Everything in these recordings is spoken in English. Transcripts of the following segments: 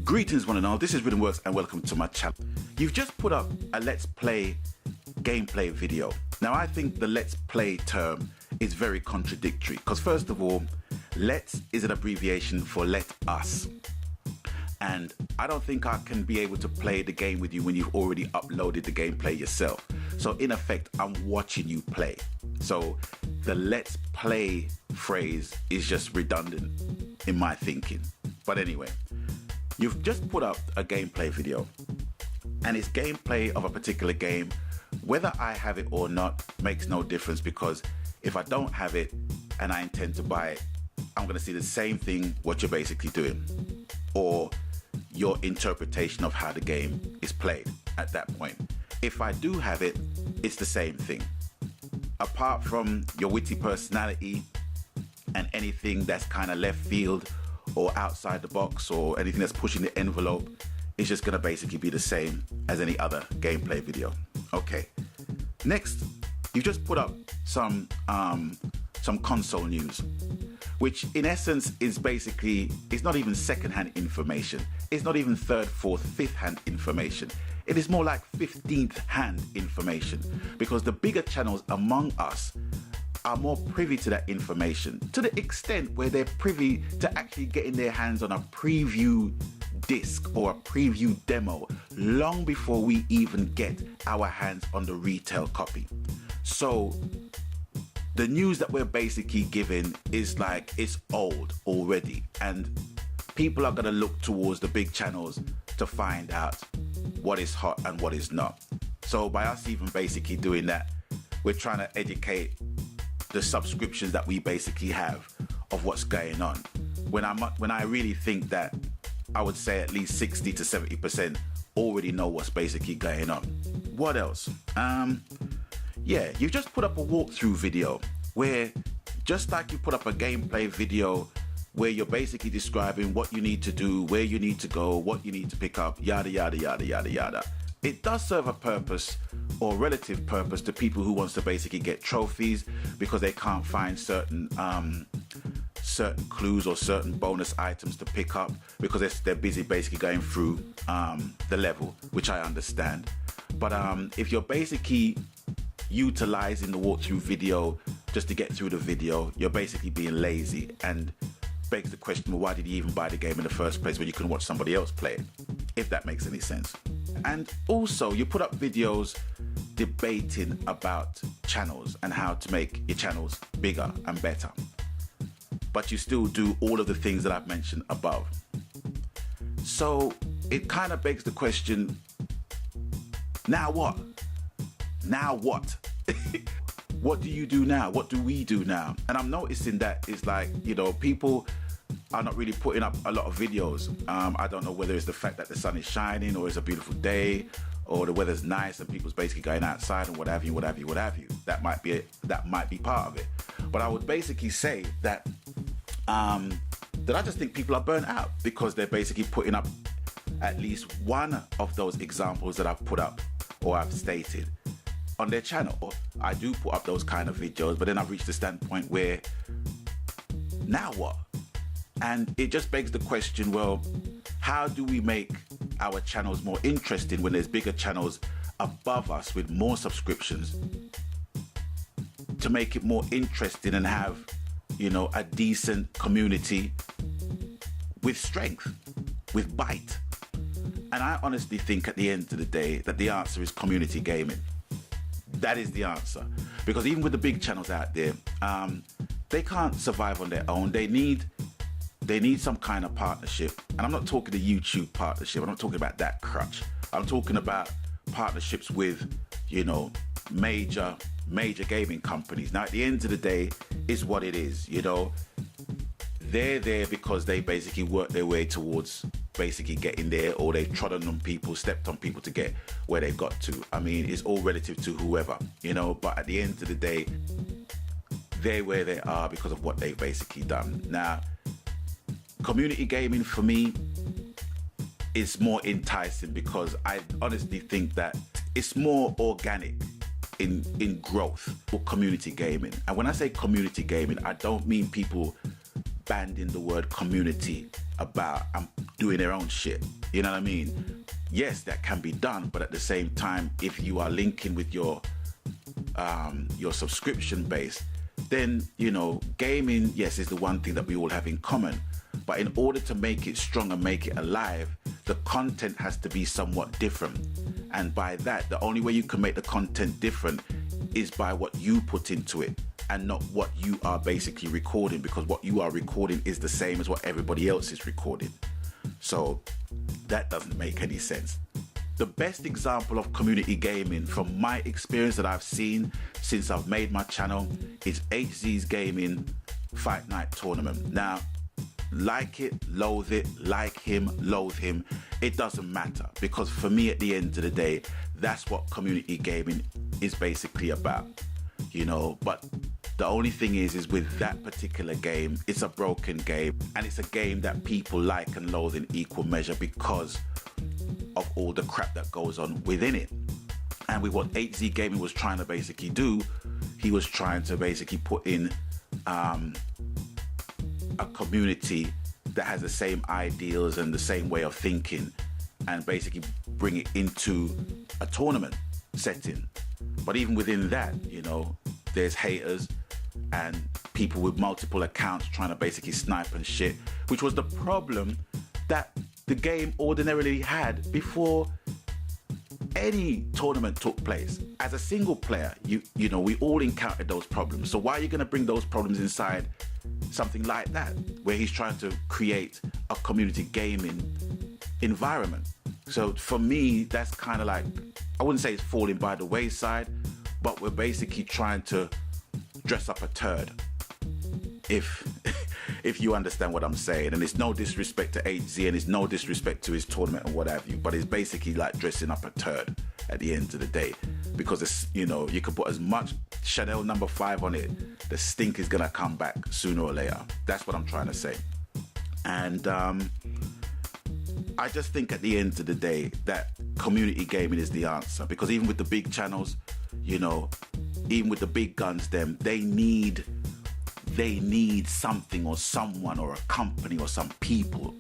Greetings one and all, this is Rhythmworks and welcome to my channel. You've just put up a Let's Play gameplay video. Now I think the Let's Play term is very contradictory because first of all, Let's is an abbreviation for let us. And I don't think I can be able to play the game with you when you've already uploaded the gameplay yourself. So in effect, I'm watching you play. So the Let's Play phrase is just redundant in my thinking. But anyway, you've just put up a gameplay video and it's gameplay of a particular game. Whether I have it or not makes no difference, because if I don't have it and I intend to buy it, I'm going to see the same thing what you're basically doing, or your interpretation of how the game is played at that point. If I do have it, it's the same thing. Apart from your witty personality and anything that's kind of left field or outside the box or anything that's pushing the envelope, it's just gonna basically be the same as any other gameplay video. Okay, next, you've just put up some console news, which in essence is basically, it's not even second-hand information. It's not even third, fourth, fifth-hand information. It is more like 15th-hand information, because the bigger channels among us are more privy to that information, to the extent where they're privy to actually getting their hands on a preview disc or a preview demo long before we even get our hands on the retail copy. So the news that we're basically giving is like, it's old already, and people are gonna look towards the big channels to find out what is hot and what is not. So by us even basically doing that, we're trying to educate the subscriptions that we basically have of what's going on. When I really think that I would say at least 60 to 70% already know what's basically going on. What else? Yeah, you just put up a walkthrough video where, just like you put up a gameplay video where you're basically describing what you need to do, where you need to go, what you need to pick up, yada, yada, yada, yada, yada. It does serve a purpose or relative purpose to people who wants to basically get trophies because they can't find certain clues or certain bonus items to pick up because they're busy basically going through the level, which I understand. But if you're basically utilizing the walkthrough video just to get through the video, you're basically being lazy, and begs the question, well, why did you even buy the game in the first place when you can watch somebody else play it, if that makes any sense. And also you put up videos debating about channels and how to make your channels bigger and better, but you still do all of the things that I've mentioned above. So it kind of begs the question, now what? Now what? What do you do now? What do we do now? And I'm noticing that it's like, you know, people are not really putting up a lot of videos. I don't know whether it's the fact that the sun is shining or it's a beautiful day or the weather's nice and people's basically going outside and what have you, what have you, what have you. That might be it. That might be part of it. But I would basically say that that I just think people are burnt out because they're basically putting up at least one of those examples that I've put up or I've stated on their channel. I do put up those kind of videos, but then I've reached a standpoint where, now what? And it just begs the question, well, how do we make our channels more interesting when there's bigger channels above us with more subscriptions, to make it more interesting and have, you know, a decent community with strength, with bite? And I honestly think at the end of the day that the answer is community gaming. That is the answer, because even with the big channels out there, they can't survive on their own. They need some kind of partnership, and I'm not talking the YouTube partnership. I'm not talking about that crutch. I'm talking about partnerships with, you know, major gaming companies. Now, at the end of the day, is what it is. You know, they're there because they basically work their way towards basically getting there, or they've trodden on people, stepped on people to get where they've got to. I mean, it's all relative to whoever, you know, but at the end of the day, they're where they are because of what they've basically done. Now, community gaming for me is more enticing because I honestly think that it's more organic in growth for community gaming. And when I say community gaming, I don't mean people banding the word community about and doing their own shit. You know what I mean? Yes, that can be done, but at the same time, if you are linking with your subscription base, then, you know, gaming, yes, is the one thing that we all have in common. But in order to make it strong and make it alive, the content has to be somewhat different. And by that, the only way you can make the content different is by what you put into it and not what you are basically recording, because what you are recording is the same as what everybody else is recording. So that doesn't make any sense. The best example of community gaming from my experience that I've seen since I've made my channel is HZ's Gaming Fight Night Tournament. Now, like it, loathe it, like him, loathe him, it doesn't matter, because for me at the end of the day, that's what community gaming is basically about, you know. But the only thing is with that particular game, it's a broken game, and it's a game that people like and loathe in equal measure because of all the crap that goes on within it. And with what HZ Gaming was trying to basically do, he was trying to basically put in a community that has the same ideals and the same way of thinking, and basically bring it into a tournament setting. But even within that, you know, there's haters and people with multiple accounts trying to basically snipe and shit, which was the problem that the game ordinarily had before any tournament took place. As a single player, you know, we all encountered those problems. So why are you going to bring those problems inside something like that, where he's trying to create a community gaming environment? So for me, that's kind of like, I wouldn't say it's falling by the wayside, but we're basically trying to dress up a turd, if you understand what I'm saying. And it's no disrespect to HZ, and it's no disrespect to his tournament and what have you, but it's basically like dressing up a turd at the end of the day, because it's, you know, you can put as much Chanel number 5 on it, the stink is gonna come back sooner or later. That's what I'm trying to say. And I just think at the end of the day that community gaming is the answer, because even with the big channels, you know, even with the big guns, they need something or someone or a company or some people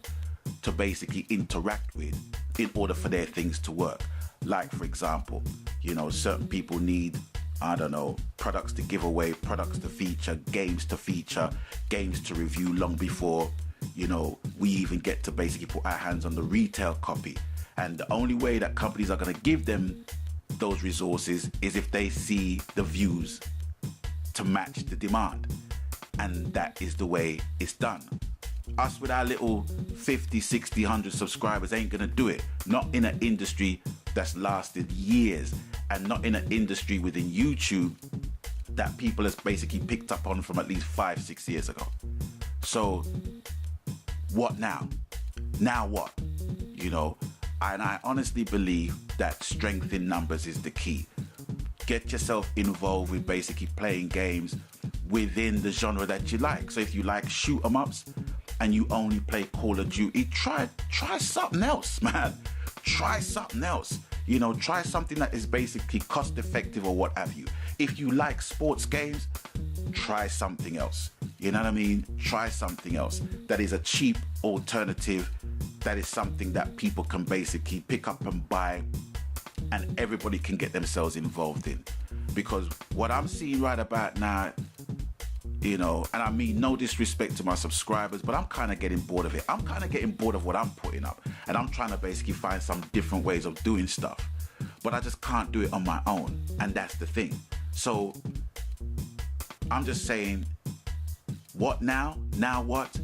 to basically interact with in order for their things to work. Like, for example, you know, certain people need, I don't know, products to give away, products to feature, games to review long before, you know, we even get to basically put our hands on the retail copy. And the only way that companies are going to give them those resources is if they see the views to match the demand. And that is the way it's done. Us with our little 50, 60, 100 subscribers ain't gonna do it. Not in an industry that's lasted years, and not in an industry within YouTube that people has basically picked up on from at least 5, 6 years ago. So what now? Now what? You know, and I honestly believe that strength in numbers is the key. Get yourself involved with basically playing games within the genre that you like. So if you like shoot 'em ups and you only play Call of Duty, try something else, man. Try something else. You know, try something that is basically cost effective or what have you. If you like sports games, try something else. You know what I mean? Try something else that is a cheap alternative, that is something that people can basically pick up and buy, and everybody can get themselves involved in. Because what I'm seeing right about now, you know, and I mean no disrespect to my subscribers, but I'm kind of getting bored of it. I'm kind of getting bored of what I'm putting up, and I'm trying to basically find some different ways of doing stuff, but I just can't do it on my own, and that's the thing. So I'm just saying, what now? Now what?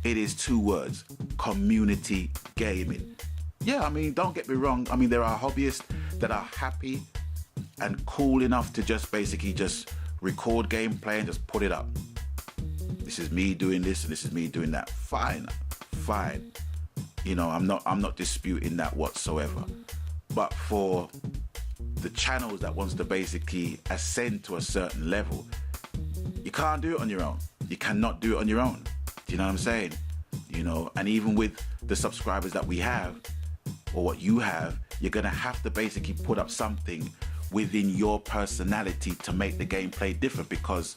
It is 2 words: community gaming. Yeah, I mean, don't get me wrong. I mean, there are hobbyists that are happy and cool enough to just basically just record gameplay and just put it up. This is me doing this and this is me doing that. Fine. You know, I'm not disputing that whatsoever. But for the channels that wants to basically ascend to a certain level, you can't do it on your own. You cannot do it on your own. Do you know what I'm saying? You know, and even with the subscribers that we have, or what you have, you're gonna have to basically put up something within your personality to make the gameplay different, because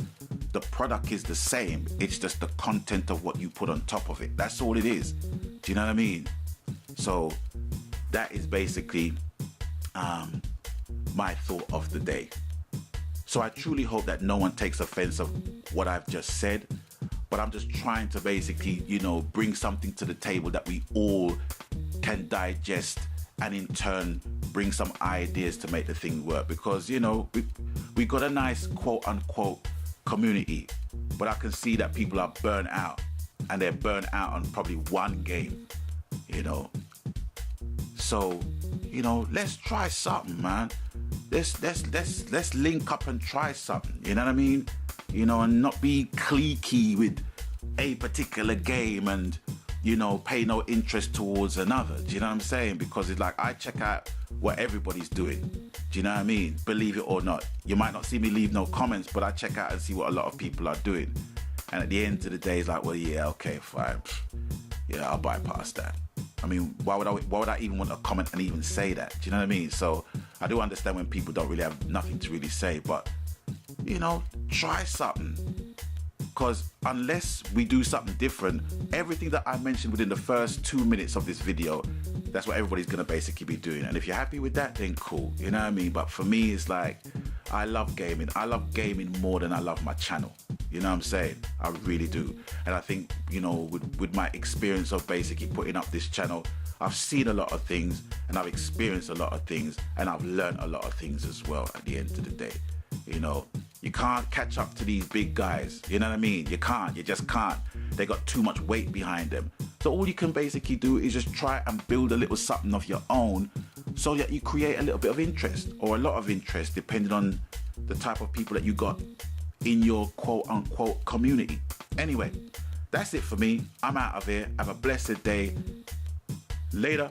the product is the same. It's just the content of what you put on top of it. That's all it is. Do you know what I mean? So that is basically my thought of the day. So I truly hope that no one takes offense of what I've just said, but I'm just trying to basically, you know, bring something to the table that we all can digest and in turn bring some ideas to make the thing work. Because, you know, we got a nice quote unquote community, but I can see that people are burnt out, and they're burnt out on probably one game, you know. So, you know, let's try something, man. Let's link up and try something. You know what I mean? You know, and not be cliquey with a particular game and, you know, pay no interest towards another. Do you know what I'm saying? Because it's like I check out what everybody's doing. Do you know what I mean? Believe it or not. You might not see me leave no comments, but I check out and see what a lot of people are doing. And at the end of the day, it's like, well, yeah, okay, fine. Yeah, I'll bypass that. I mean, why would I even want to comment and even say that? Do you know what I mean? So I do understand when people don't really have nothing to really say, but, you know, try something. Because unless we do something different, everything that I mentioned within the first 2 minutes of this video, that's what everybody's going to basically be doing. And if you're happy with that, then cool. You know what I mean? But for me, it's like, I love gaming. I love gaming more than I love my channel. You know what I'm saying? I really do. And I think, you know, with my experience of basically putting up this channel, I've seen a lot of things and I've experienced a lot of things and I've learned a lot of things as well at the end of the day. You know, you can't catch up to these big guys. You know what I mean? You can't. You just can't. They got too much weight behind them. So all you can basically do is just try and build a little something of your own so that you create a little bit of interest or a lot of interest depending on the type of people that you got in your quote unquote community. Anyway, that's it for me. I'm out of here. Have a blessed day. Later.